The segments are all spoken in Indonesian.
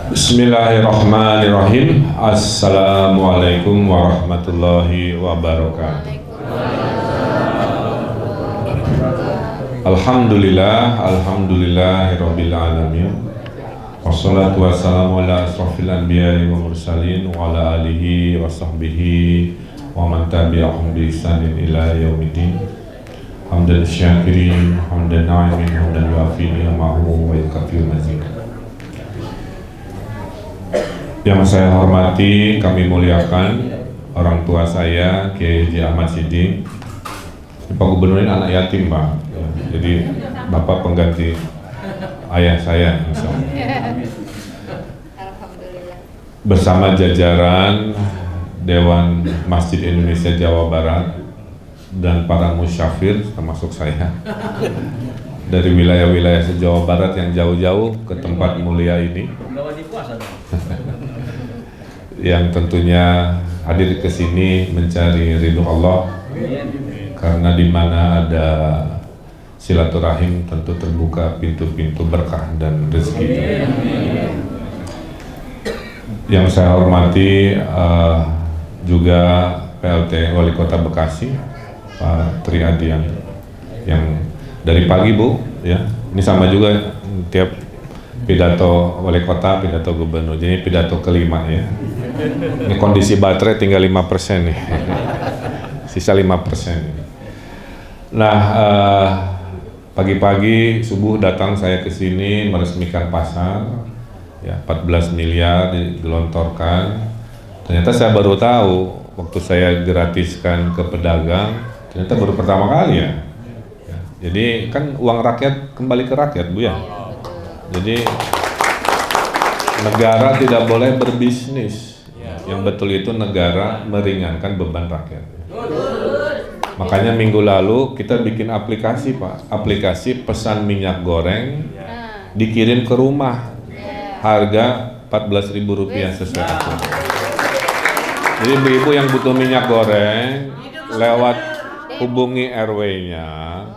Bismillahirrahmanirrahim. Assalamualaikum warahmatullahi wabarakatuh. Alhamdulillahirabbil alamin. Wassalatu wassalamu ala asrofil anbiya'i wa mursalin wa ala alihi wa sahbihi wa man tabi'ahum bi ihsanin ila yaumiddin. Hamdan syakirin, hamdan na'imin, hamdan yuafi ni'amahu wa yukaffir mazid. Yang saya hormati, kami muliakan orang tua saya, Kiai Haji Ahmad Siddiq. Pak Gubernur ini anak yatim, Pak. Jadi Bapak pengganti ayah saya, misalnya. Bersama jajaran Dewan Masjid Indonesia Jawa Barat dan para musyafir, termasuk saya, dari wilayah-wilayah se-Jawa Barat yang jauh-jauh ke tempat mulia ini, yang tentunya hadir ke sini mencari ridho Allah, karena di mana ada silaturahim tentu terbuka pintu-pintu berkah dan rezeki. Yang saya hormati juga PLT Wali Kota Bekasi, Pak Tri Adian, yang dari pagi, Bu, ya. Ini sama juga tiap pidato wali kota, pidato gubernur, jadi pidato kelima, ya. Ini kondisi baterai tinggal 5% nih, sisa 5%. Nah, pagi-pagi subuh datang saya ke sini meresmikan pasar, ya, 14 miliar digelontorkan. Ternyata saya baru tahu waktu saya gratiskan ke pedagang, ternyata baru pertama kali, ya. Jadi kan uang rakyat kembali ke rakyat, Bu, ya. Jadi negara tidak boleh berbisnis. Yang betul itu negara meringankan beban rakyat. Makanya minggu lalu kita bikin aplikasi, Pak. Aplikasi pesan minyak goreng dikirim ke rumah. Harga Rp14.000 sesuai aturan. Jadi ibu-ibu yang butuh minyak goreng lewat hubungi RW-nya,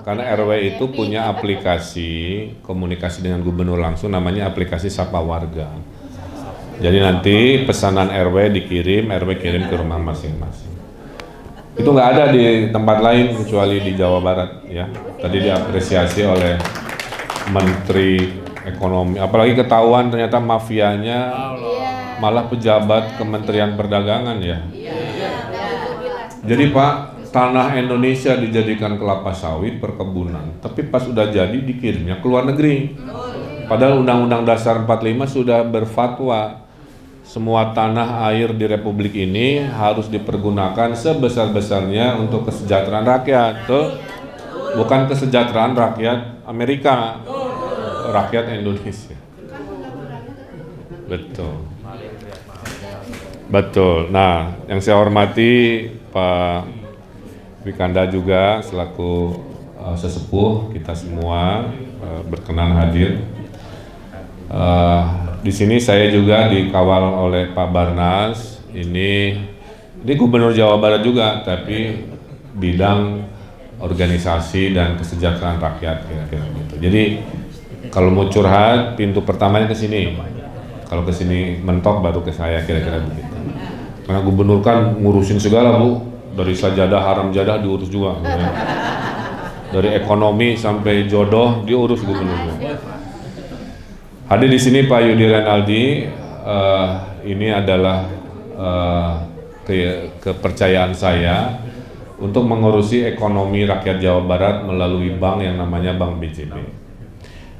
karena RW itu punya aplikasi komunikasi dengan gubernur langsung, namanya aplikasi Sapa Warga. Jadi nanti pesanan RW dikirim, RW kirim ke rumah masing-masing. Itu nggak ada di tempat lain kecuali di Jawa Barat, ya. Tadi diapresiasi oleh Menteri Ekonomi, apalagi ketahuan ternyata mafianya malah pejabat Kementerian Perdagangan, ya. Jadi Pak, tanah Indonesia dijadikan kelapa sawit, perkebunan, tapi pas udah jadi dikirimnya ke luar negeri. Padahal Undang-Undang Dasar 45 sudah berfatwa semua tanah air di Republik ini harus dipergunakan sebesar-besarnya untuk kesejahteraan rakyat. Tuh, bukan kesejahteraan rakyat Amerika, rakyat Indonesia. Betul. Betul. Nah, yang saya hormati Pak Wikanda juga selaku sesepuh kita semua berkenan hadir. Di sini saya juga dikawal oleh Pak Barnas. Ini Gubernur Jawa Barat juga, tapi bidang organisasi dan kesejahteraan rakyat, kira-kira gitu. Jadi kalau mau curhat, pintu pertamanya ke sini. Kalau ke sini mentok baru ke saya, kira-kira begitu. Karena gubernur kan ngurusin segala, Bu. Dari sajadah haram jadah diurus juga, ya. Dari ekonomi sampai jodoh diurus gubernur. Hadir di sini Pak Yudi Renaldi, ini adalah kepercayaan saya untuk mengurusi ekonomi rakyat Jawa Barat melalui bank yang namanya Bank BJB.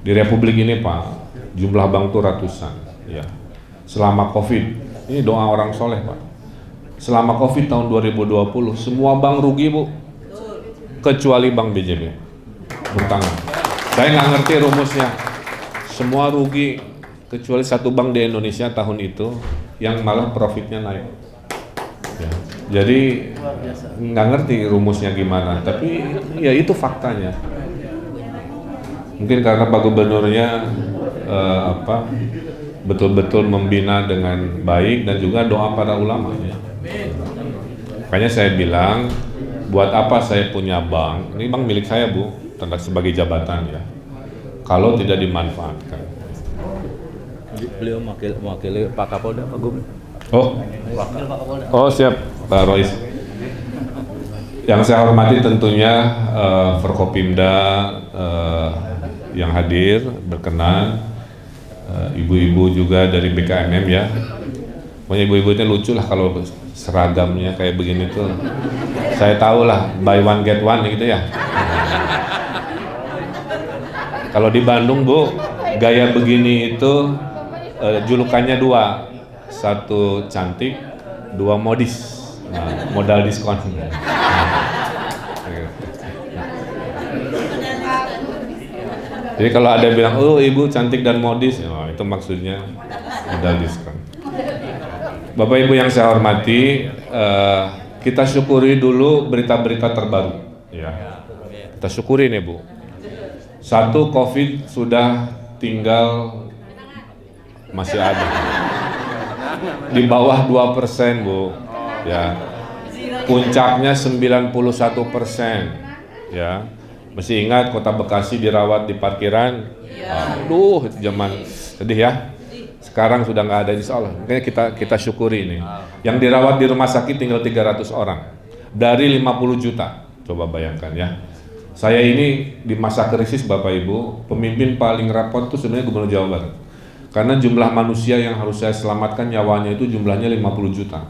Di Republik ini, Pak, jumlah bank itu ratusan, ya. Selama COVID, ini doa orang soleh, Pak. Selama COVID tahun 2020, semua bank rugi, Bu, kecuali Bank BJB bertangan. Saya nggak ngerti rumusnya. Semua rugi kecuali satu bank di Indonesia tahun itu yang malah profitnya naik. Ya. Jadi nggak ngerti rumusnya gimana, tapi ya itu faktanya. Mungkin karena Pak Gubernurnya betul-betul membina dengan baik dan juga doa para ulama, ya. Makanya saya bilang, buat apa saya punya bank? Ini bank milik saya, Bu, sebagai jabatan, ya. Kalau tidak dimanfaatkan. Beliau mewakili Pak Kapolda, Pak Gubernur. Oh siap, Pak Rois. Yang saya hormati tentunya Forkopimda yang hadir berkenan, ibu-ibu juga dari BKMM ya. Pokoknya ibu-ibunya lucu lah kalau seragamnya kayak begini tuh. Saya tahu lah buy one get one gitu ya. Kalau di Bandung Bu, gaya begini itu julukannya dua, satu cantik, dua modis, modal diskon. Jadi kalau ada bilang, oh ibu cantik dan modis, itu maksudnya modal diskon. Bapak Ibu yang saya hormati, kita syukuri dulu berita-berita terbaru. Ya. Kita syukuri nih Bu. Satu, COVID sudah tinggal masih ada. Di bawah 2% Bu. Ya. Puncaknya 91%. Ya. Masih ingat Kota Bekasi dirawat di parkiran? Aduh, itu zaman sedih ya. Sekarang sudah nggak ada, insya Allah. Makanya kita syukuri ini. Yang dirawat di rumah sakit tinggal 300 orang dari 50 juta. Coba bayangkan ya. Saya ini di masa krisis Bapak Ibu, pemimpin paling repot itu sebenarnya Gubernur Jawa Barat. Karena jumlah manusia yang harus saya selamatkan nyawanya itu jumlahnya 50 juta.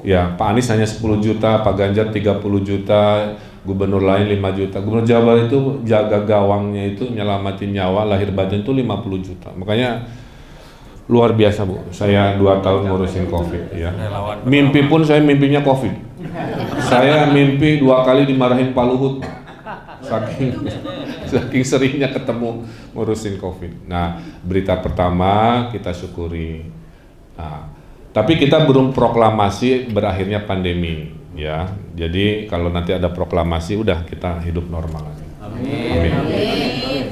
Ya, Pak Anies hanya 10 juta, Pak Ganjar 30 juta, gubernur lain 5 juta. Gubernur Jawa Barat itu jaga gawangnya itu nyelamatin nyawa lahir batin itu 50 juta. Makanya luar biasa Bu. Saya 2 tahun ngurusin COVID ya. Mimpi pun saya mimpinya COVID. Saya mimpi 2 kali dimarahin Pak Luhut. Saking seringnya ketemu ngurusin COVID. Nah, berita pertama kita syukuri. Nah, tapi kita belum proklamasi berakhirnya pandemi ya. Jadi kalau nanti ada proklamasi udah kita hidup normal lagi. Amin.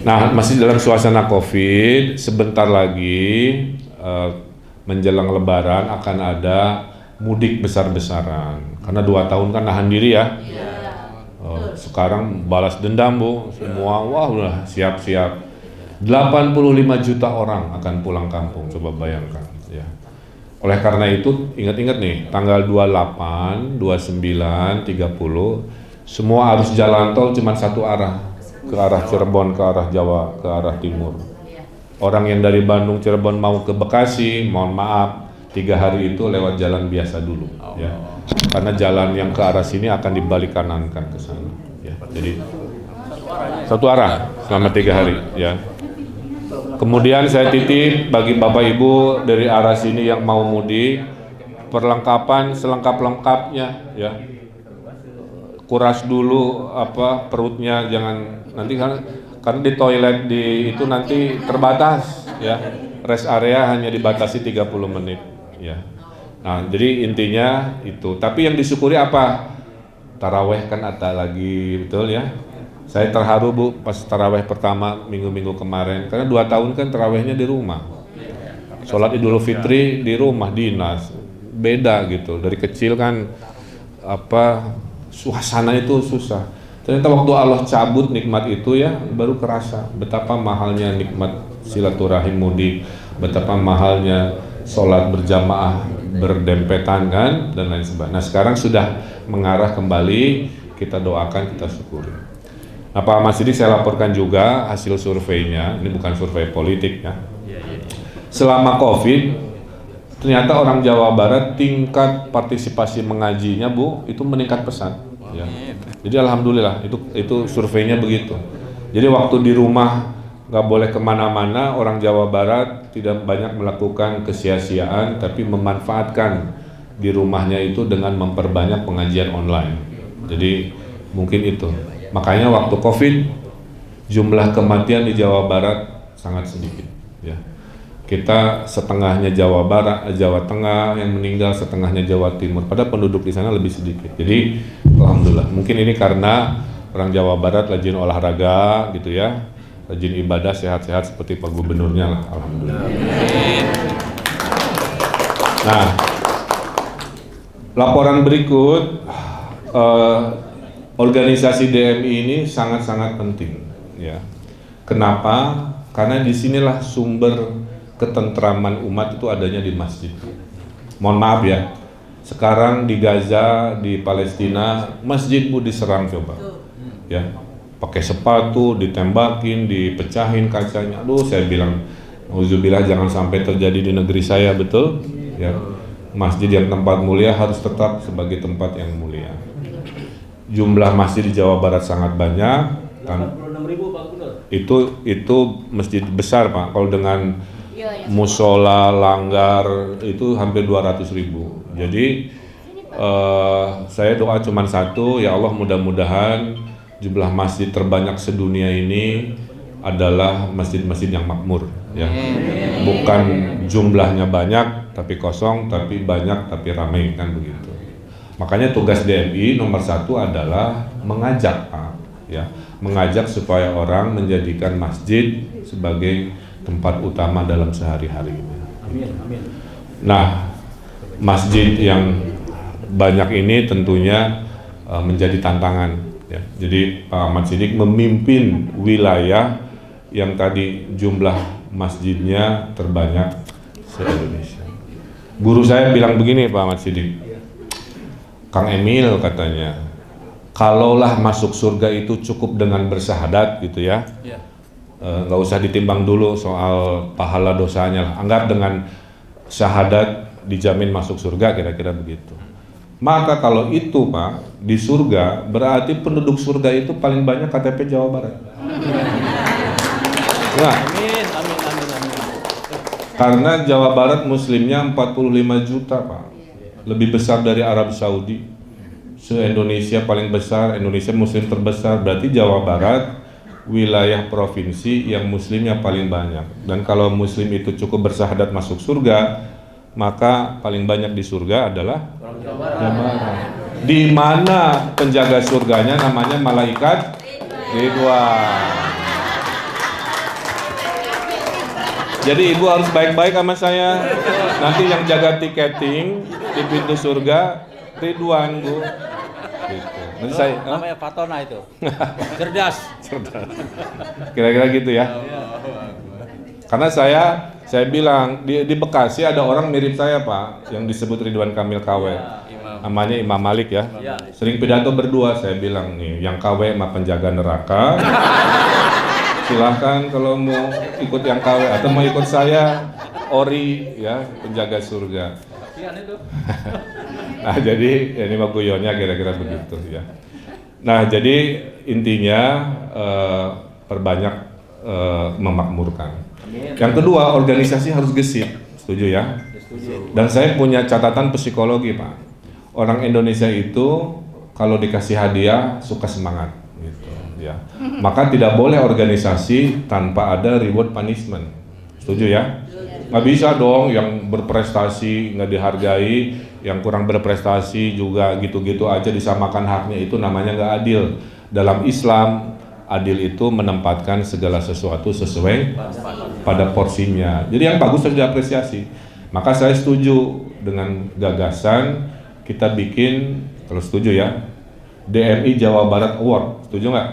Nah, masih dalam suasana COVID, sebentar lagi menjelang Lebaran akan ada mudik besar-besaran. Karena 2 tahun kan nahan diri ya. Sekarang balas dendam Bu, semua wah udah siap-siap. 85 juta orang akan pulang kampung, coba bayangkan ya. Oleh karena itu ingat-ingat nih, tanggal 28, 29, 30 semua harus jalan tol cuma satu arah, ke arah Cirebon, ke arah Jawa, ke arah timur. Orang yang dari Bandung Cirebon mau ke Bekasi, mohon maaf 3 hari itu lewat jalan biasa dulu ya. Karena jalan yang ke arah sini akan dibalik kanankan ke sana ya. Jadi satu arah selama 3 hari ya. Kemudian saya titip bagi Bapak Ibu dari arah sini yang mau mudik, perlengkapan selengkap-lengkapnya ya. Kuras dulu perutnya, jangan nanti karena di toilet di itu nanti terbatas ya. Rest area hanya dibatasi 30 menit ya. Nah, jadi intinya itu. Tapi yang disyukuri apa? Taraweh kan ada lagi, betul ya. Saya terharu Bu pas taraweh pertama minggu-minggu kemarin, karena 2 tahun kan tarawehnya di rumah. Sholat Idul Fitri di rumah dinas, beda gitu. Dari kecil kan suasana itu susah. Ternyata waktu Allah cabut nikmat itu ya, baru kerasa betapa mahalnya nikmat silaturahim mudik, betapa mahalnya sholat berjamaah berdempetan kan dan lain sebagainya. Nah sekarang sudah mengarah kembali, kita doakan, kita syukuri. Nah Pak Mas ini saya laporkan juga hasil surveinya, ini bukan survei politik ya. Selama COVID, ternyata orang Jawa Barat tingkat partisipasi mengajinya Bu, itu meningkat pesat. Ya. Jadi alhamdulillah itu surveinya begitu. Jadi waktu di rumah nggak boleh kemana-mana, orang Jawa Barat tidak banyak melakukan kesia-siaan, tapi memanfaatkan di rumahnya itu dengan memperbanyak pengajian online. Jadi mungkin itu. Makanya waktu COVID jumlah kematian di Jawa Barat sangat sedikit. Ya. Kita setengahnya Jawa Barat, Jawa Tengah yang meninggal, setengahnya Jawa Timur. Padahal penduduk di sana lebih sedikit. Jadi alhamdulillah. Mungkin ini karena orang Jawa Barat rajin olahraga gitu ya, rajin ibadah, sehat-sehat seperti Pak Gubernurnya lah. Alhamdulillah. Nah, laporan berikut, organisasi DMI ini sangat-sangat penting. Ya. Kenapa? Karena disinilah sumber ketentraman umat itu adanya di masjid. Mohon maaf ya, sekarang di Gaza, di Palestina, masjid Bu diserang coba, ya, pakai sepatu, ditembakin, dipecahin kacanya. Aduh, saya bilang, auzubillah, jangan sampai terjadi di negeri saya, betul? Ya, masjid yang tempat mulia harus tetap sebagai tempat yang mulia. Jumlah masjid di Jawa Barat sangat banyak. 86.000 Pak Gubernur. Itu masjid besar Pak. Kalau dengan musola, langgar itu hampir 200.000. Jadi saya doa cuma satu, ya Allah, mudah-mudahan jumlah masjid terbanyak sedunia ini adalah masjid-masjid yang makmur, ya. Bukan jumlahnya banyak tapi kosong, tapi banyak tapi ramai, kan begitu. Makanya tugas DMI nomor 1 adalah mengajak Pak, ya, mengajak supaya orang menjadikan masjid sebagai tempat utama dalam sehari-hari. Amin, amin. Nah, masjid yang banyak ini tentunya menjadi tantangan, ya. Jadi Pak Ahmad Siddiq memimpin wilayah yang tadi jumlah masjidnya terbanyak se-Indonesia. Guru saya bilang begini Pak Ahmad Siddiq, Kang Emil katanya, kalaulah masuk surga itu cukup dengan bersahadat gitu ya, nggak usah ditimbang dulu soal pahala dosanya lah. Anggap dengan syahadat dijamin masuk surga, kira-kira begitu. Maka kalau itu Pak, di surga berarti penduduk surga itu paling banyak KTP Jawa Barat. Nah, Amin, amin, amin, amin. karena Jawa Barat muslimnya 45 juta Pak, lebih besar dari Arab Saudi. Se-Indonesia paling besar, Indonesia muslim terbesar, berarti Jawa Barat wilayah provinsi yang muslimnya paling banyak. Dan kalau muslim itu cukup bersahadat masuk surga, maka paling banyak di surga adalah Jawa Barat. Di mana penjaga surganya namanya malaikat Ridwan. Jadi ibu harus baik-baik sama saya. Nanti yang jaga tiketing di pintu surga Ridwan, Bu. Gitu. Nanti saya, Namanya Fatona itu. Cerdas. kira-kira gitu ya. Karena saya bilang di Bekasi ada orang mirip saya Pak, yang disebut Ridwan Kamil KW. Namanya Imam Malik ya. Sering pidato berdua, saya bilang nih, yang KW mah penjaga neraka. Silahkan kalau mau ikut yang KW atau mau ikut saya Ori ya, penjaga surga. Nah, jadi ini mah guyonnya kira-kira begitu ya. Nah, jadi intinya perbanyak memakmurkan. Yang kedua, organisasi harus gesit, setuju ya? Dan saya punya catatan psikologi Pak. Orang Indonesia itu kalau dikasih hadiah suka semangat, gitu ya. Maka tidak boleh organisasi tanpa ada reward punishment, setuju ya? Nggak bisa dong yang berprestasi nggak dihargai, yang kurang berprestasi juga gitu-gitu aja disamakan haknya, itu namanya nggak adil. Dalam Islam, adil itu menempatkan segala sesuatu sesuai pada porsinya. Jadi yang bagus harus diapresiasi. Maka saya setuju dengan gagasan kita bikin, kalau setuju ya, DMI Jawa Barat Award, setuju nggak?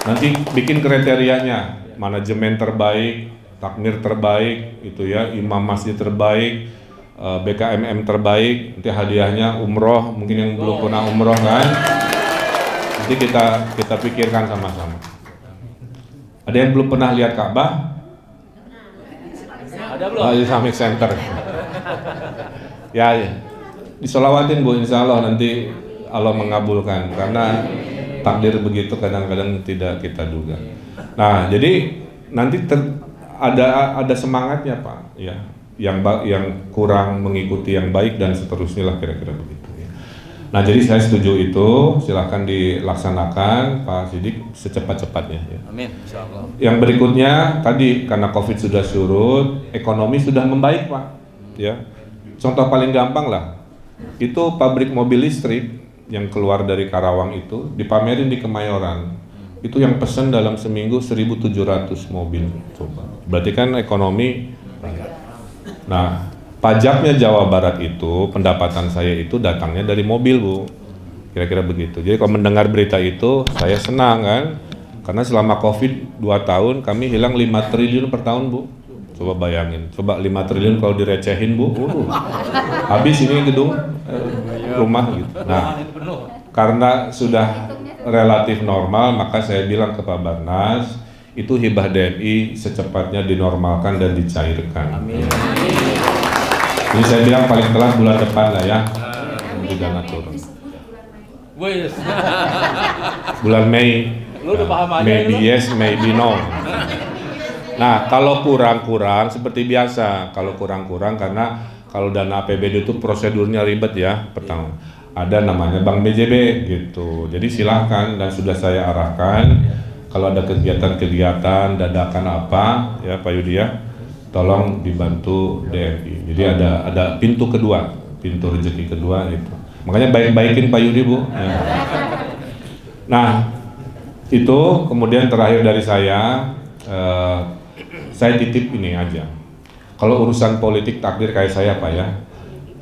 Nanti bikin kriterianya, manajemen terbaik, takmir terbaik, itu ya, imam masjid terbaik, BKMM terbaik, nanti hadiahnya umroh, mungkin yang belum pernah umroh kan, nanti kita pikirkan sama-sama. Ada yang belum pernah lihat Ka'bah? Ada belum? Islamic Center. Ya, disolawatin Bu, insya Allah nanti Allah mengabulkan, karena takdir begitu kadang-kadang tidak kita duga. Nah, jadi nanti ada semangatnya Pak, ya, yang kurang mengikuti yang baik dan seterusnya lah, kira-kira begitu. Ya. Nah, jadi saya setuju itu, silahkan dilaksanakan Pak Siddiq secepat-cepatnya. Ya. Amin, insya Allah. Yang berikutnya tadi karena COVID sudah surut, ekonomi sudah membaik Pak. Ya, contoh paling gampang lah, itu pabrik mobil listrik yang keluar dari Karawang itu dipamerin di Kemayoran. Itu yang pesen dalam seminggu 1.700 mobil, coba. Berarti kan ekonomi. Nah, pajaknya Jawa Barat itu, pendapatan saya itu datangnya dari mobil Bu, kira-kira begitu. Jadi kalau mendengar berita itu saya senang kan, Karena selama COVID 2 tahun kami hilang 5 triliun per tahun, Bu. Coba bayangin, coba 5 triliun kalau direcehin, Bu. Habis ini gedung rumah gitu. Nah, karena sudah relatif normal, maka saya bilang ke Pak Barnas, itu hibah DMI secepatnya dinormalkan dan dicairkan. Amin. Jadi saya bilang paling telat bulan depan lah ya, dana turun. Wes. Bulan Mei. Lu udah paham aja Maybe lu? yes, maybe no. Nah, kalau kurang-kurang seperti biasa. Kalau kurang-kurang karena kalau dana APBD itu prosedurnya ribet ya. Pertama, ada namanya Bank BJB gitu. Jadi silahkan dan sudah saya arahkan. Kalau ada kegiatan-kegiatan dadakan apa ya Pak Yudi ya, tolong dibantu DMI. Jadi ada pintu kedua, pintu rezeki kedua itu. Makanya baik-baikin Pak Yudi, Bu. Ya. Nah, itu kemudian terakhir dari saya titip ini aja. Kalau urusan politik takdir kayak saya Pak ya,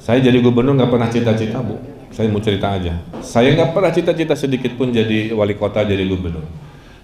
saya jadi gubernur nggak pernah cita-cita, Bu. Saya mau cerita aja. Saya nggak pernah cita-cita sedikit pun jadi wali kota, jadi gubernur.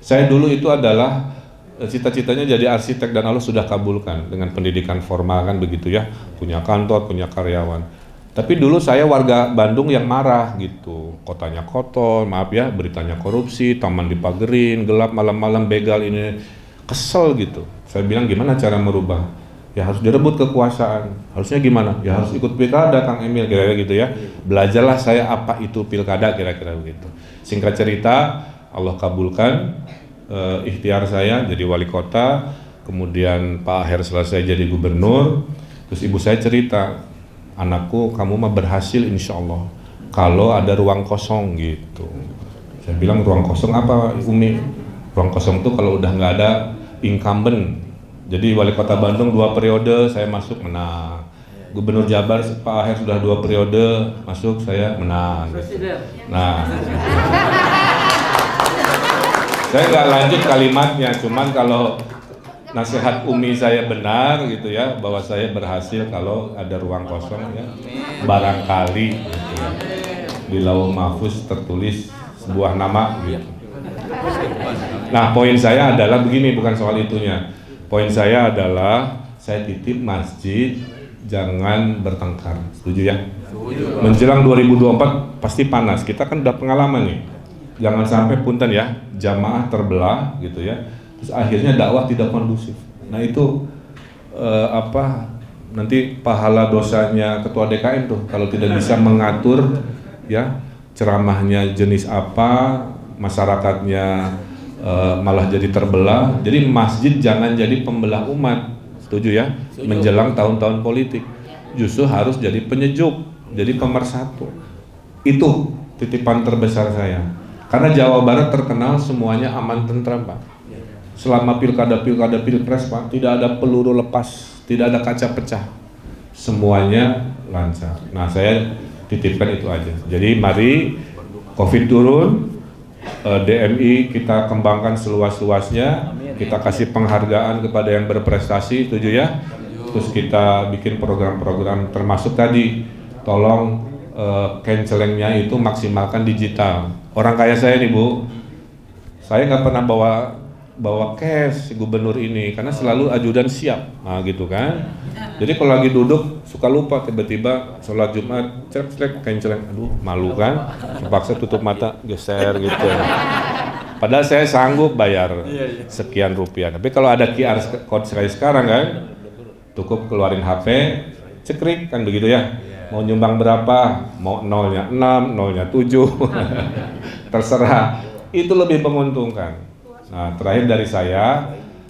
Saya dulu itu adalah cita-citanya jadi arsitek dan Allah sudah kabulkan dengan pendidikan formal kan begitu ya, punya kantor, punya karyawan. Tapi dulu saya warga Bandung yang marah gitu, kotanya kotor, maaf ya, beritanya korupsi, taman dipagerin, gelap malam-malam, begal ini, kesel gitu. Saya bilang gimana cara merubah? Ya harus direbut kekuasaan. Harusnya gimana? Ya harus ikut pilkada, Kang Emil, kira-kira gitu ya. Belajarlah saya apa itu pilkada, kira-kira begitu. Singkat cerita, Allah kabulkan ikhtiar saya jadi wali kota, kemudian Pak Aher selesai jadi gubernur, terus ibu saya cerita, anakku kamu mah berhasil insya Allah kalau ada ruang kosong gitu. Saya bilang ruang kosong apa Umi? Ruang kosong tuh kalau udah nggak ada incumbent. Jadi wali kota Bandung 2 periode saya masuk menang. Gubernur Jabar Pak Aher sudah 2 periode masuk saya menang. Nah, saya nggak lanjut kalimatnya, cuman kalau nasihat Umi saya benar gitu ya, bahwa saya berhasil kalau ada ruang kosong ya, barangkali gitu ya. Di Lauh Mahfuz tertulis sebuah nama gitu. Nah, poin saya adalah begini, bukan soal itunya. Poin saya adalah saya titip masjid jangan bertengkar, setuju ya? Menjelang 2024 pasti panas, kita kan udah pengalaman nih. Jangan sampai punten ya, jamaah terbelah gitu ya. Terus akhirnya dakwah tidak kondusif. Nah itu nanti pahala dosanya ketua DKM tuh kalau tidak bisa mengatur ya ceramahnya jenis apa, masyarakatnya malah jadi terbelah. Jadi masjid jangan jadi pembelah umat, setuju ya? Menjelang tahun-tahun politik, justru harus jadi penyejuk, jadi pemersatu. Itu titipan terbesar saya. Karena Jawa Barat terkenal semuanya aman tentram Pak. Selama pilkada pilpres Pak, tidak ada peluru lepas, tidak ada kaca pecah, semuanya lancar. Nah saya titipkan itu aja. Jadi mari COVID turun, DMI kita kembangkan seluas-luasnya, kita kasih penghargaan kepada yang berprestasi, setuju ya? Terus kita bikin program-program termasuk tadi, tolong cancelingnya itu maksimalkan digital. Orang kaya saya nih Bu, saya nggak pernah bawa cash gubernur ini karena selalu ajudan siap, nah gitu kan. Jadi kalau lagi duduk suka lupa, tiba-tiba sholat Jumat cek canceling, aduh malu kan, terpaksa tutup mata geser gitu. Padahal saya sanggup bayar sekian rupiah. Tapi kalau ada QR code kayak sekarang kan, cukup keluarin HP, cekrik kan begitu ya. Mau nyumbang berapa? Mau nolnya 6, nolnya 7, terserah. Itu lebih menguntungkan. Nah, terakhir dari saya,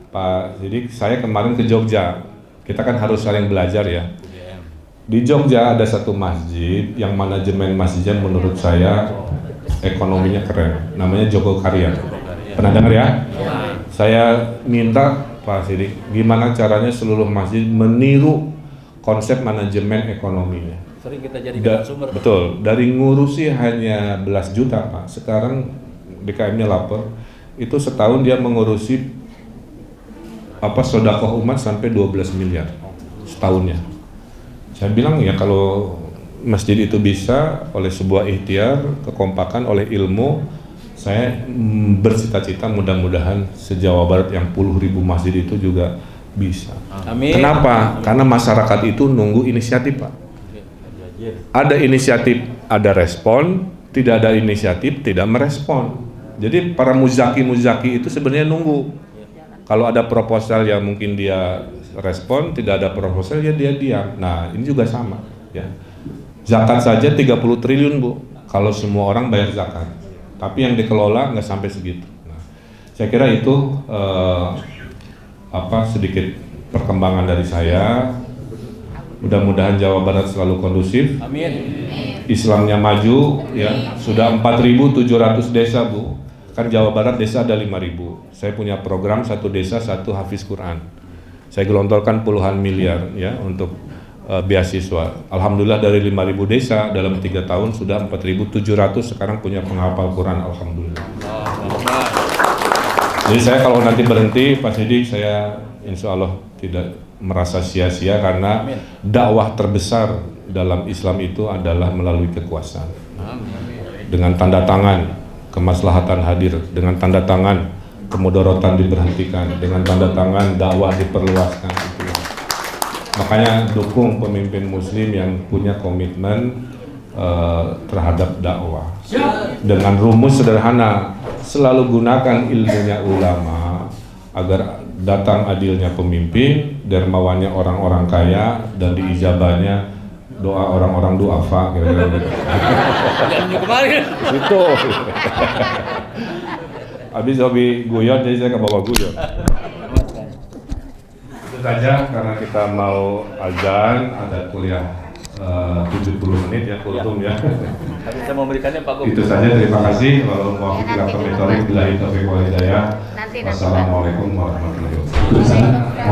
Pak Sidik, saya kemarin ke Jogja. Kita kan harus saling belajar ya. Di Jogja ada satu masjid yang manajemen masjidnya menurut saya ekonominya keren. Namanya Joko Karya. Pernah dengar ya? Saya minta Pak Sidik, gimana caranya seluruh masjid meniru konsep manajemen ekonominya. Sering kita jadikan sumber. Betul, dari ngurusi hanya belas juta Pak, sekarang DKM-nya lapor, itu setahun dia mengurusi sedekah umat sampai 12 miliar setahunnya. Saya bilang ya kalau masjid itu bisa oleh sebuah ikhtiar, kekompakan, oleh ilmu, Saya bercita-cita mudah-mudahan se-Jawa Barat yang puluh ribu masjid itu juga bisa. Amin. Kenapa? Karena masyarakat itu nunggu inisiatif, Pak. Ada inisiatif, ada respon, tidak ada inisiatif, tidak merespon. Jadi para muzaki itu sebenarnya nunggu. Kalau ada proposal yang mungkin dia respon, tidak ada proposal ya dia diam. Nah, ini juga sama, ya. Zakat saja 30 triliun, Bu. Kalau semua orang bayar zakat. Tapi yang dikelola nggak sampai segitu. Nah, saya kira itu sedikit perkembangan dari saya. Mudah-mudahan Jawa Barat selalu kondusif. Amin. Islamnya maju, ya. Sudah 4.700 desa, Bu. Kan Jawa Barat desa ada 5.000. Saya punya program satu desa satu hafiz Quran. Saya gelontorkan puluhan miliar, ya, untuk beasiswa. Alhamdulillah dari 5.000 desa dalam 3 tahun sudah 4.700 sekarang punya penghafal Quran. Alhamdulillah. Jadi saya kalau nanti berhenti, Pak Sidik, saya insya Allah tidak merasa sia-sia karena dakwah terbesar dalam Islam itu adalah melalui kekuasaan. Dengan tanda tangan kemaslahatan hadir, dengan tanda tangan kemudorotan diberhentikan, dengan tanda tangan dakwah diperluaskan. Itu. Makanya dukung pemimpin Muslim yang punya komitmen terhadap dakwah. Dengan rumus sederhana, selalu gunakan ilmunya ulama agar datang adilnya pemimpin, dermawannya orang-orang kaya, dan diijabahnya doa orang-orang duafa, kira-kira gitu. Jangan kemarin. Itu. Habis hobi guyon, jadi saya ke bawah guyon. Itu saja karena kita mau azan, ada kuliah 70 menit ya, kultum ya. Tapi saya memberikannya Pak Gub. Itu saja, terima kasih. Walau mau kita komentar, bila itu hidayah. Wassalamualaikum warahmatullahi wabarakatuh.